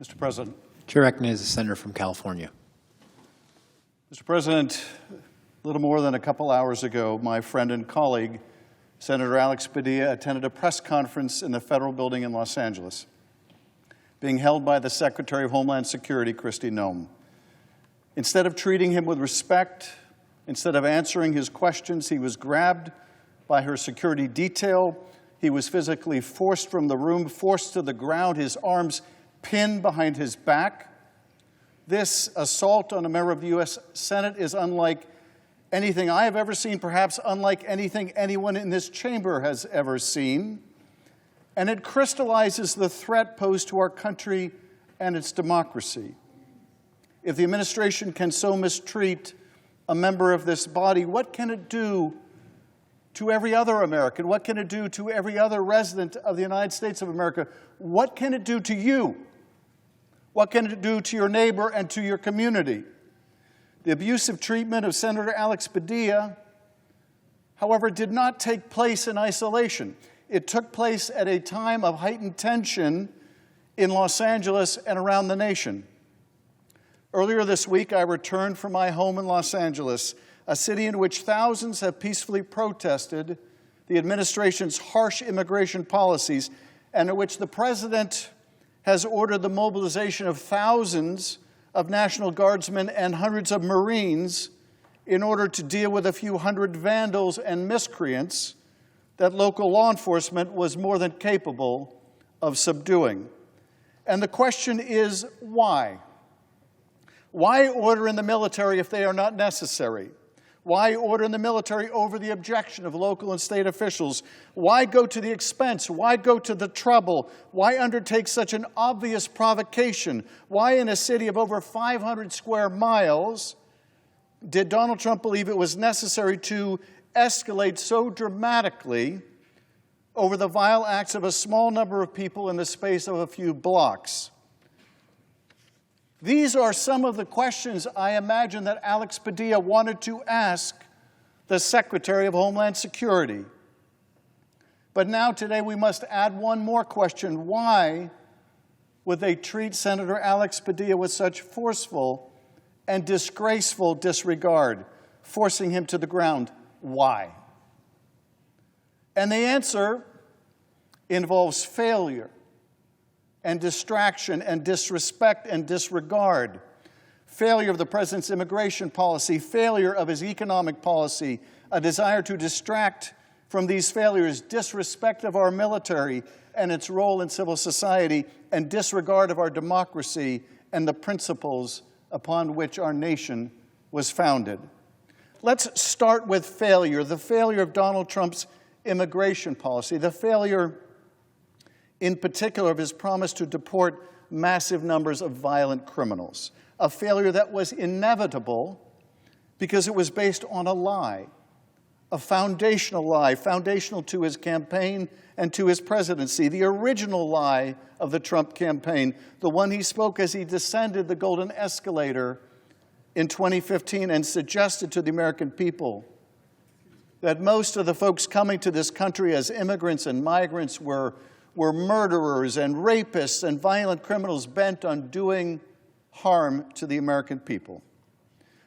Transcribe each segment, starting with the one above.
Mr. President. Chair recognizes the senator from California. Mr. President, a little more than a couple hours ago, my friend and colleague, Senator Alex Padilla, attended a press conference in the federal building in Los Angeles, being held by the Secretary of Homeland Security, Kristi Noem. Instead of treating him with respect, instead of answering his questions, he was grabbed by her security detail. He was physically forced from the room, forced to the ground, his arms pinned behind his back. This assault on a member of the U.S. Senate is unlike anything I have ever seen, perhaps unlike anything anyone in this chamber has ever seen. And it crystallizes the threat posed to our country and its democracy. If the administration can so mistreat a member of this body, what can it do to every other American? What can it do to every other resident of the United States of America? What can it do to you? What can it do to your neighbor and to your community? The abusive treatment of Senator Alex Padilla, however, did not take place in isolation. It took place at a time of heightened tension in Los Angeles and around the nation. Earlier this week, I returned from my home in Los Angeles, a city in which thousands have peacefully protested the administration's harsh immigration policies, and in which the President has ordered the mobilization of thousands of National Guardsmen and hundreds of Marines in order to deal with a few hundred vandals and miscreants that local law enforcement was more than capable of subduing. And the question is, why? Why order in the military if they are not necessary? Why order in the military over the objection of local and state officials? Why go to the expense? Why go to the trouble? Why undertake such an obvious provocation? Why, in a city of over 500 square miles, did Donald Trump believe it was necessary to escalate so dramatically over the vile acts of a small number of people in the space of a few blocks? These are some of the questions I imagine that Alex Padilla wanted to ask the Secretary of Homeland Security. But now today we must add one more question. Why would they treat Senator Alex Padilla with such forceful and disgraceful disregard, forcing him to the ground? Why? And the answer involves failure and distraction and disrespect and disregard. Failure of the President's immigration policy, failure of his economic policy, a desire to distract from these failures, disrespect of our military and its role in civil society, and disregard of our democracy and the principles upon which our nation was founded. Let's start with failure, the failure of Donald Trump's immigration policy, the failure in particular of his promise to deport massive numbers of violent criminals, a failure that was inevitable because it was based on a lie, a foundational lie, foundational to his campaign and to his presidency, the original lie of the Trump campaign, the one he spoke as he descended the golden escalator in 2015 and suggested to the American people that most of the folks coming to this country as immigrants and migrants were murderers and rapists and violent criminals bent on doing harm to the American people.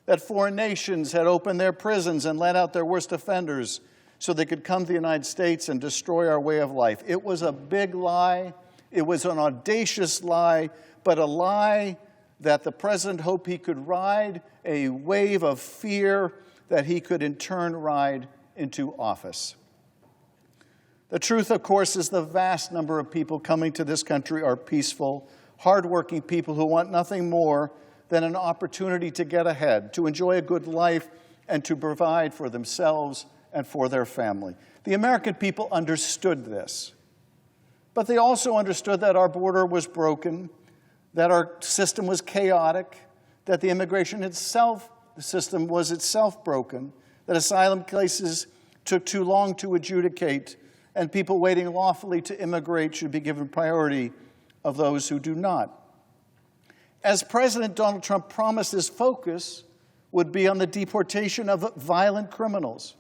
That foreign nations had opened their prisons and let out their worst offenders so they could come to the United States and destroy our way of life. It was a big lie. It was an audacious lie, but a lie that the President hoped he could ride a wave of fear that he could in turn ride into office. The truth, of course, is the vast number of people coming to this country are peaceful, hardworking people who want nothing more than an opportunity to get ahead, to enjoy a good life, and to provide for themselves and for their family. The American people understood this, but they also understood that our border was broken, that our system was chaotic, that the immigration itself, the system was itself broken, that asylum cases took too long to adjudicate, and people waiting lawfully to immigrate should be given priority of those who do not. As President Donald Trump promised, his focus would be on the deportation of violent criminals.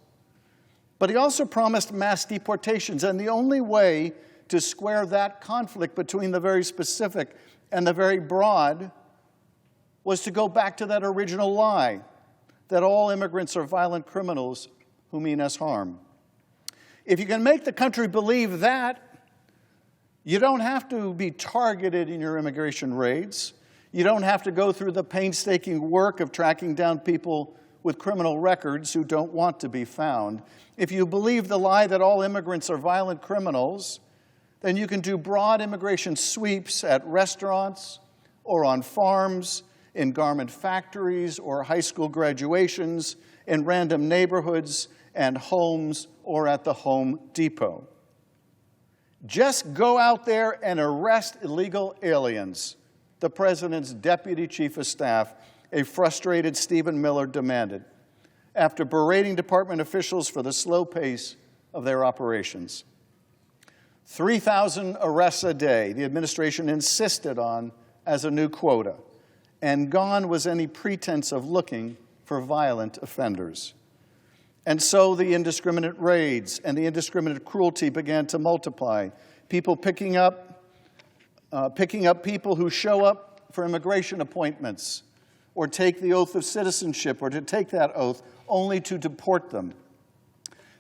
But he also promised mass deportations, and the only way to square that conflict between the very specific and the very broad was to go back to that original lie that all immigrants are violent criminals who mean us harm. If you can make the country believe that, you don't have to be targeted in your immigration raids. You don't have to go through the painstaking work of tracking down people with criminal records who don't want to be found. If you believe the lie that all immigrants are violent criminals, then you can do broad immigration sweeps at restaurants or on farms, in garment factories or high school graduations, in random neighborhoods and homes, or at the Home Depot. Just go out there and arrest illegal aliens, the president's deputy chief of staff, a frustrated Stephen Miller, demanded, after berating department officials for the slow pace of their operations. 3,000 arrests a day, the administration insisted on as a new quota, and gone was any pretense of looking for violent offenders. And so the indiscriminate raids and the indiscriminate cruelty began to multiply. People picking up people who show up for immigration appointments or take the oath of citizenship or to take that oath only to deport them.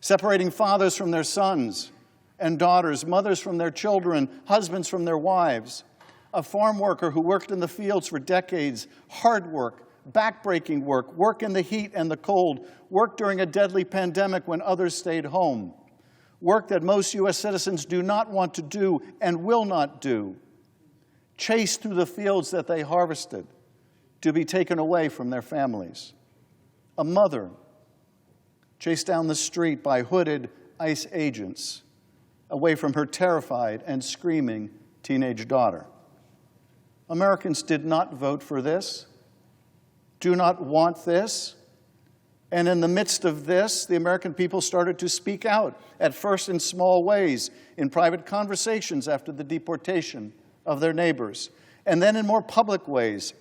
Separating fathers from their sons and daughters, mothers from their children, husbands from their wives. A farm worker who worked in the fields for decades, hard work, backbreaking work, work in the heat and the cold, work during a deadly pandemic when others stayed home, work that most U.S. citizens do not want to do and will not do, chased through the fields that they harvested to be taken away from their families. A mother chased down the street by hooded ICE agents away from her terrified and screaming teenage daughter. Americans did not vote for this, do not want this, and in the midst of this, the American people started to speak out, at first in small ways, in private conversations after the deportation of their neighbors, and then in more public ways,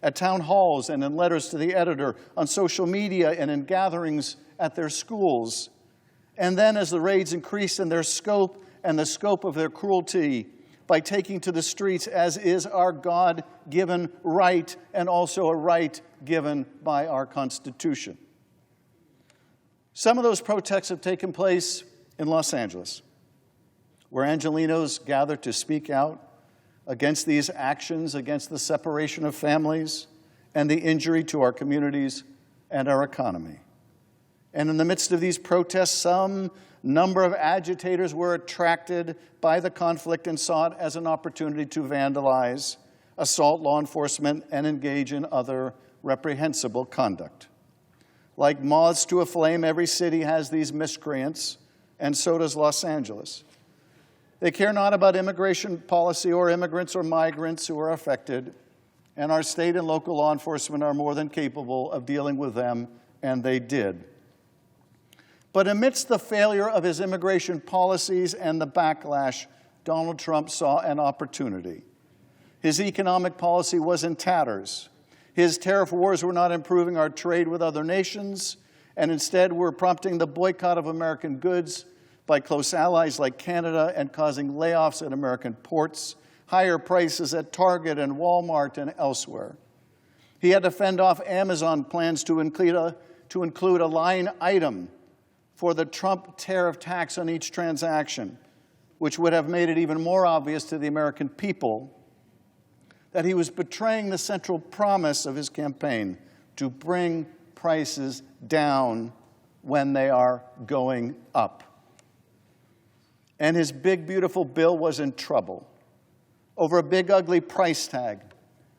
at town halls and in letters to the editor, on social media and in gatherings at their schools. And then as the raids increased in their scope and the scope of their cruelty, by taking to the streets, as is our God-given right and also a right given by our Constitution. Some of those protests have taken place in Los Angeles, where Angelenos gathered to speak out against these actions, against the separation of families and the injury to our communities and our economy. And in the midst of these protests, some number of agitators were attracted by the conflict and saw it as an opportunity to vandalize, assault law enforcement, and engage in other reprehensible conduct. Like moths to a flame, every city has these miscreants, and so does Los Angeles. They care not about immigration policy or immigrants or migrants who are affected, and our state and local law enforcement are more than capable of dealing with them, and they did. But amidst the failure of his immigration policies and the backlash, Donald Trump saw an opportunity. His economic policy was in tatters. His tariff wars were not improving our trade with other nations, and instead were prompting the boycott of American goods by close allies like Canada and causing layoffs at American ports, higher prices at Target and Walmart and elsewhere. He had to fend off Amazon plans to include a line item for the Trump tariff tax on each transaction, which would have made it even more obvious to the American people that he was betraying the central promise of his campaign to bring prices down when they are going up. And his big, beautiful bill was in trouble over a big, ugly price tag.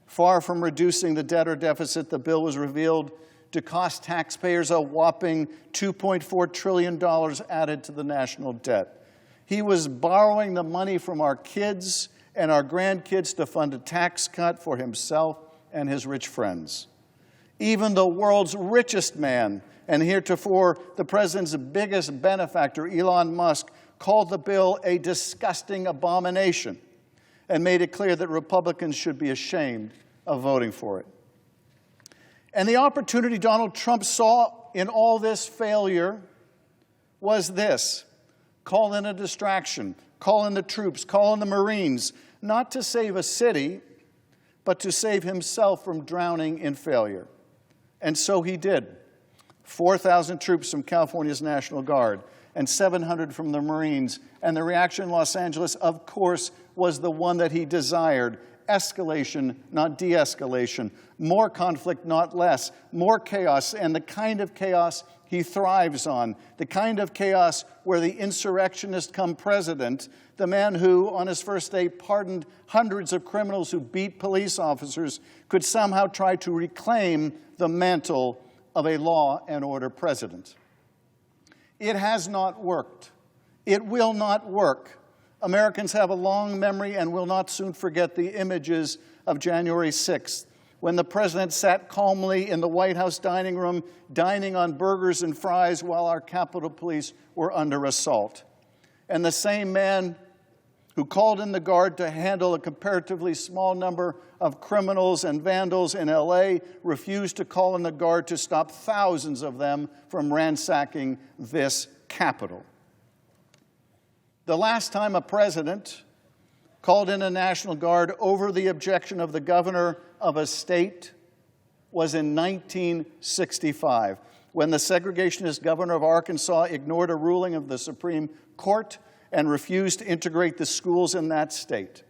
Far from reducing the debtor deficit, the bill was revealed to cost taxpayers a whopping $2.4 trillion added to the national debt. He was borrowing the money from our kids and our grandkids to fund a tax cut for himself and his rich friends. Even the world's richest man, and heretofore the president's biggest benefactor, Elon Musk, called the bill a disgusting abomination and made it clear that Republicans should be ashamed of voting for it. And the opportunity Donald Trump saw in all this failure was this: call in a distraction, call in the troops, call in the Marines, not to save a city, but to save himself from drowning in failure. And so he did. 4,000 troops from California's National Guard and 700 from the Marines. And the reaction in Los Angeles, of course, was the one that he desired. Escalation, not de-escalation. More conflict, not less. More chaos, and the kind of chaos he thrives on. The kind of chaos where the insurrectionist come president, the man who, on his first day, pardoned hundreds of criminals who beat police officers, could somehow try to reclaim the mantle of a law and order president. It has not worked. It will not work. Americans have a long memory and will not soon forget the images of January 6th, when the president sat calmly in the White House dining room, dining on burgers and fries while our Capitol Police were under assault. And the same man who called in the Guard to handle a comparatively small number of criminals and vandals in LA refused to call in the Guard to stop thousands of them from ransacking this Capitol. The last time a president called in a National Guard over the objection of the governor of a state was in 1965, when the segregationist governor of Arkansas ignored a ruling of the Supreme Court and refused to integrate the schools in that state.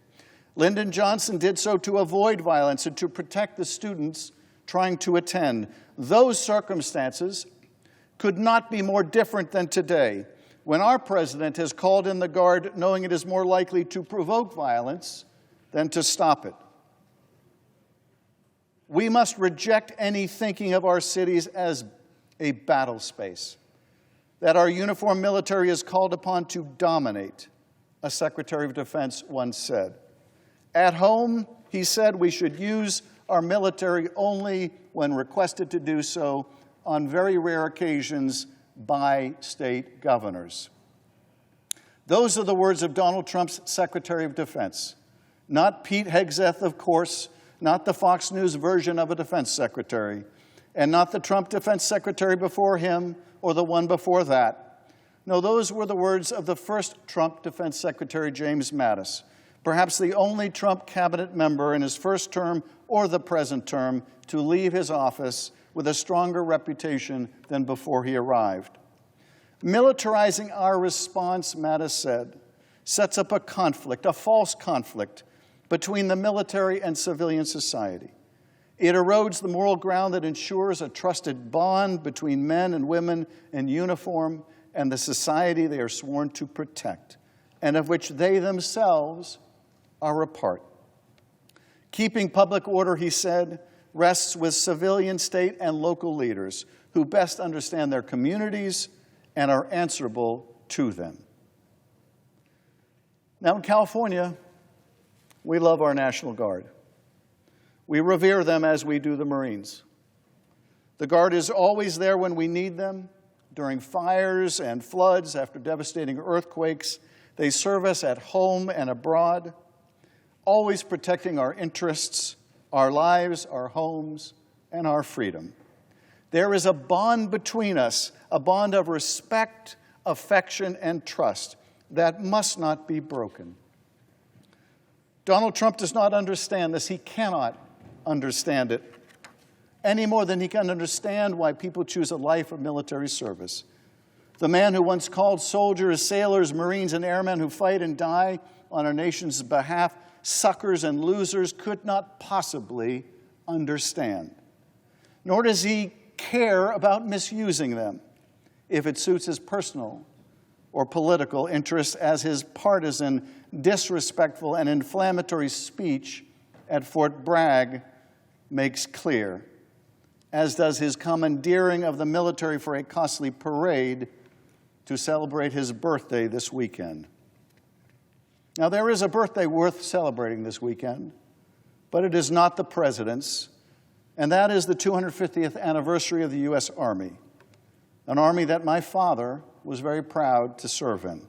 Lyndon Johnson did so to avoid violence and to protect the students trying to attend. Those circumstances could not be more different than today, when our president has called in the Guard knowing it is more likely to provoke violence than to stop it. We must reject any thinking of our cities as a battle space, that our uniformed military is called upon to dominate, a Secretary of Defense once said. At home, he said, we should use our military only when requested to do so, on very rare occasions by state governors. Those are the words of Donald Trump's Secretary of Defense, not Pete Hegseth, of course, not the Fox News version of a defense secretary, and not the Trump defense secretary before him or the one before that. No, those were the words of the first Trump defense secretary, James Mattis, perhaps the only Trump cabinet member in his first term or the present term to leave his office with a stronger reputation than before he arrived. Militarizing our response, Mattis said, sets up a conflict, a false conflict, between the military and civilian society. It erodes the moral ground that ensures a trusted bond between men and women in uniform and the society they are sworn to protect, and of which they themselves are a part. Keeping public order, he said, rests with civilian, state, and local leaders who best understand their communities and are answerable to them. Now in California, we love our National Guard. We revere them as we do the Marines. The Guard is always there when we need them. During fires and floods, after devastating earthquakes, they serve us at home and abroad, always protecting our interests, our lives, our homes, and our freedom. There is a bond between us, a bond of respect, affection, and trust that must not be broken. Donald Trump does not understand this. He cannot understand it any more than he can understand why people choose a life of military service. The man who once called soldiers, sailors, Marines, and airmen who fight and die on our nation's behalf suckers and losers could not possibly understand. Nor does he care about misusing them if it suits his personal or political interests, as his partisan, disrespectful, and inflammatory speech at Fort Bragg makes clear, as does his commandeering of the military for a costly parade to celebrate his birthday this weekend. Now, there is a birthday worth celebrating this weekend, but it is not the president's, and that is the 250th anniversary of the U.S. Army, an army that my father was very proud to serve in.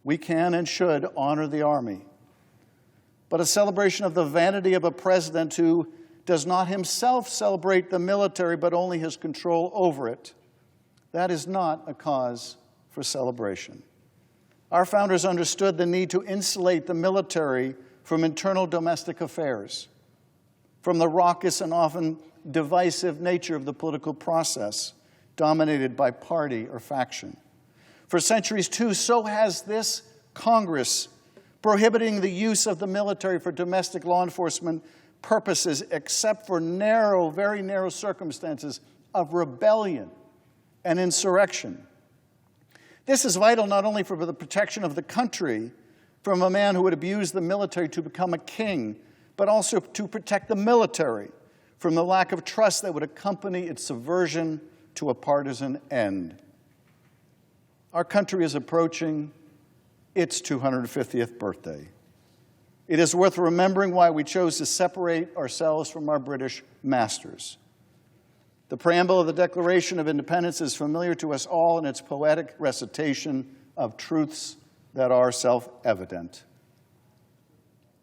We can and should honor the Army, but a celebration of the vanity of a president who does not himself celebrate the military, but only his control over it, that is not a cause for celebration. Our founders understood the need to insulate the military from internal domestic affairs, from the raucous and often divisive nature of the political process dominated by party or faction. For centuries, too, so has this Congress, prohibiting the use of the military for domestic law enforcement purposes except for narrow, very narrow circumstances of rebellion and insurrection. This is vital not only for the protection of the country from a man who would abuse the military to become a king, but also to protect the military from the lack of trust that would accompany its subversion to a partisan end. Our country is approaching its 250th birthday. It is worth remembering why we chose to separate ourselves from our British masters. The preamble of the Declaration of Independence is familiar to us all in its poetic recitation of truths that are self-evident.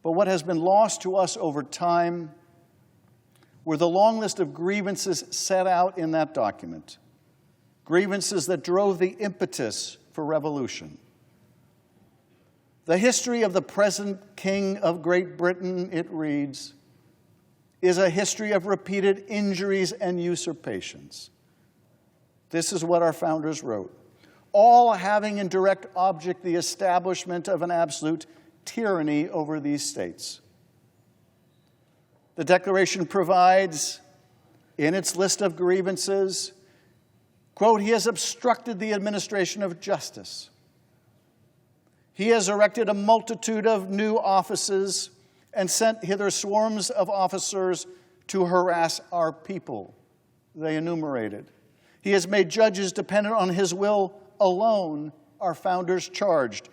But what has been lost to us over time were the long list of grievances set out in that document, grievances that drove the impetus for revolution. The history of the present King of Great Britain, it reads, is a history of repeated injuries and usurpations. This is what our founders wrote, all having in direct object the establishment of an absolute tyranny over these states. The Declaration provides, in its list of grievances, quote, he has obstructed the administration of justice. He has erected a multitude of new offices and sent hither swarms of officers to harass our people, they enumerated. He has made judges dependent on his will alone, our founders charged.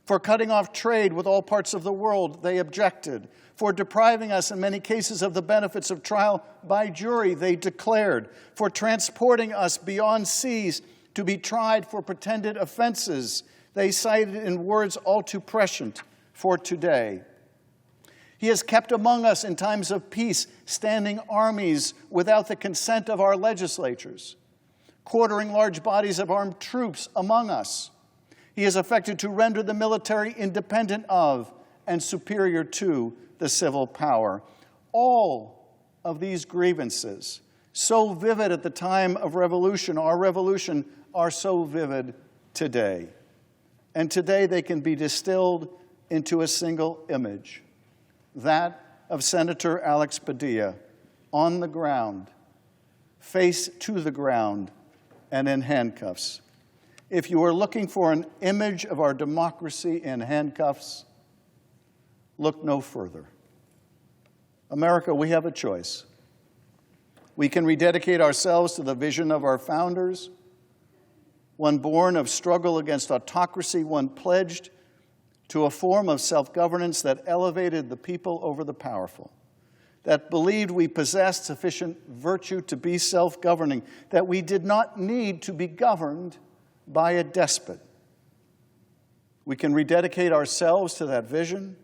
For cutting off trade with all parts of the world, they objected. For depriving us in many cases of the benefits of trial by jury, they declared. For transporting us beyond seas to be tried for pretended offenses, they cited in words all too prescient for today. He has kept among us in times of peace standing armies without the consent of our legislatures, quartering large bodies of armed troops among us. He has affected to render the military independent of and superior to the civil power. All of these grievances, so vivid at the time of revolution, our revolution, are so vivid today. And today they can be distilled into a single image, that of Senator Alex Padilla, on the ground, face to the ground, and in handcuffs. If you are looking for an image of our democracy in handcuffs, look no further. America, we have a choice. We can rededicate ourselves to the vision of our founders, one born of struggle against autocracy, one pledged to a form of self-governance that elevated the people over the powerful, that believed we possessed sufficient virtue to be self-governing, that we did not need to be governed by a despot. We can rededicate ourselves to that vision,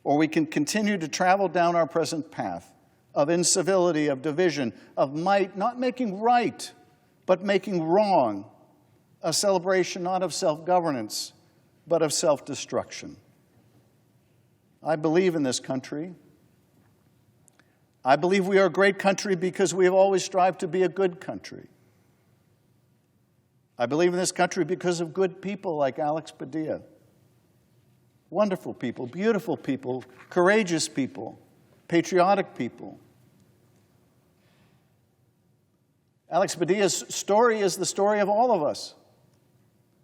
or we can continue to travel down our present path of incivility, of division, of might, not making right, but making wrong, a celebration not of self-governance, but of self-destruction. I believe in this country. I believe we are a great country because we have always strived to be a good country. I believe in this country because of good people like Alex Padilla. Wonderful people, beautiful people, courageous people, patriotic people. Alex Padilla's story is the story of all of us,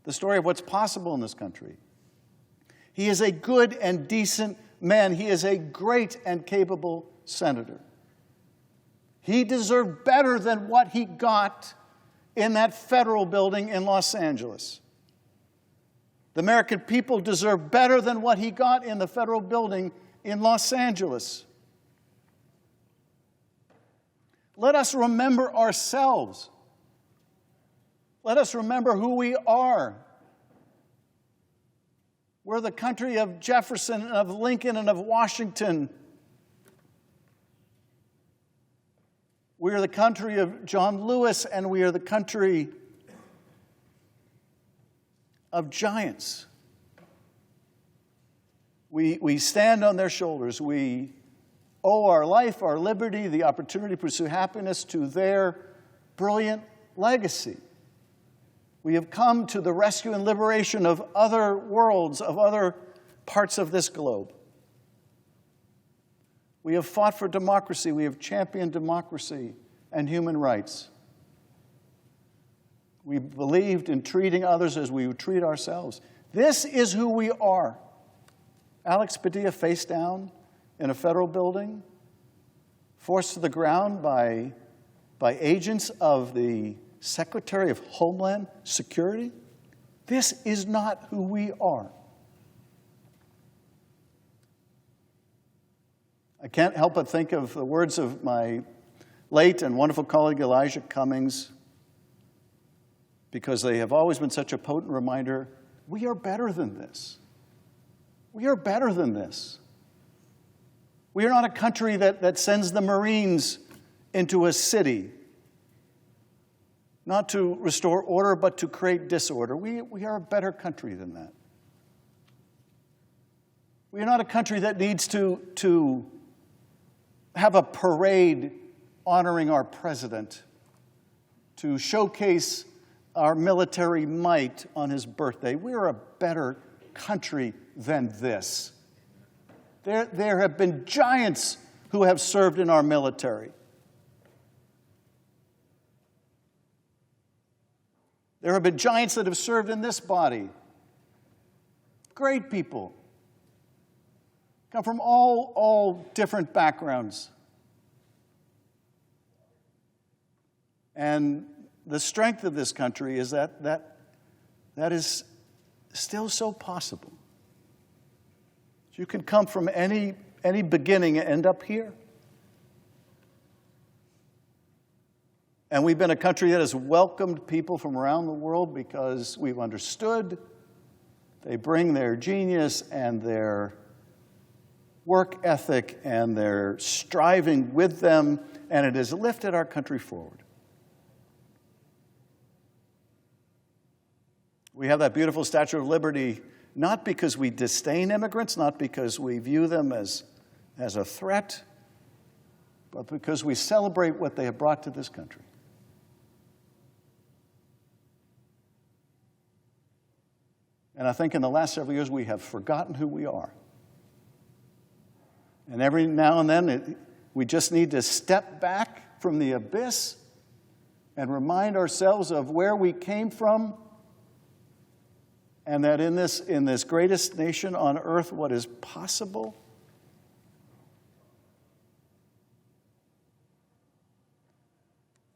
the story of what's possible in this country. He is a good and decent man. He is a great and capable senator. He deserved better than what he got in that federal building in Los Angeles. The American people deserve better than what he got in the federal building in Los Angeles. Let us remember ourselves. Let us remember who we are. We're the country of Jefferson and of Lincoln and of Washington. We are the country of John Lewis, and we are the country of giants. We stand on their shoulders. We owe our life, our liberty, the opportunity to pursue happiness to their brilliant legacy. We have come to the rescue and liberation of other worlds, of other parts of this globe. We have fought for democracy. We have championed democracy and human rights. We believed in treating others as we would treat ourselves. This is who we are. Alex Padilla face down in a federal building, forced to the ground by agents of the Secretary of Homeland Security. This is not who we are. I can't help but think of the words of my late and wonderful colleague Elijah Cummings, because they have always been such a potent reminder, we are better than this. We are better than this. We are not a country that sends the Marines into a city, not to restore order, but to create disorder. We are a better country than that. We are not a country that needs to have a parade honoring our president, to showcase our military might on his birthday. We are a better country than this. There have been giants who have served in our military. There have been giants that have served in this body. Great people. Come from all different backgrounds. And the strength of this country is that is still so possible. You can come from any beginning and end up here. And we've been a country that has welcomed people from around the world because we've understood they bring their genius and their work ethic and their striving with them, and it has lifted our country forward. We have that beautiful Statue of Liberty, not because we disdain immigrants, not because we view them as a threat, but because we celebrate what they have brought to this country. And I think in the last several years we have forgotten who we are. And every now and then we just need to step back from the abyss and remind ourselves of where we came from, and that in this greatest nation on earth, what is possible.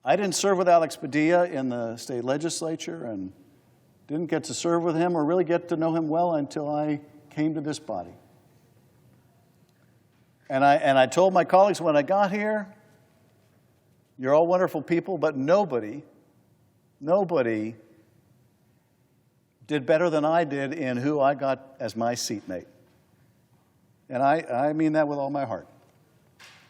I didn't serve with Alex Padilla in the state legislature and didn't get to serve with him or really get to know him well until I came to this body. And I told my colleagues when I got here, you're all wonderful people, but nobody did better than I did in who I got as my seatmate. And I mean that with all my heart.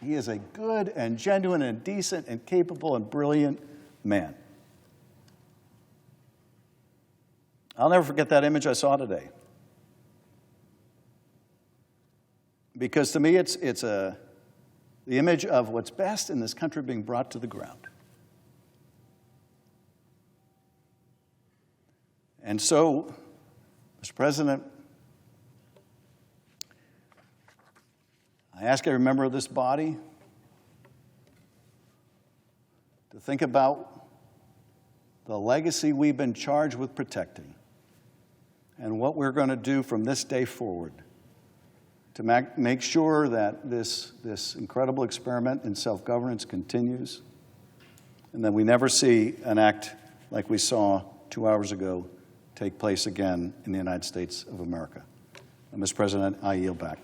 He is a good and genuine and decent and capable and brilliant man. I'll never forget that image I saw today. Because to me, it's the image of what's best in this country being brought to the ground. And so, Mr. President, I ask every member of this body to think about the legacy we've been charged with protecting and what we're going to do from this day forward to make sure that this incredible experiment in self-governance continues and that we never see an act like we saw 2 hours ago take place again in the United States of America. And Mr. President, I yield back.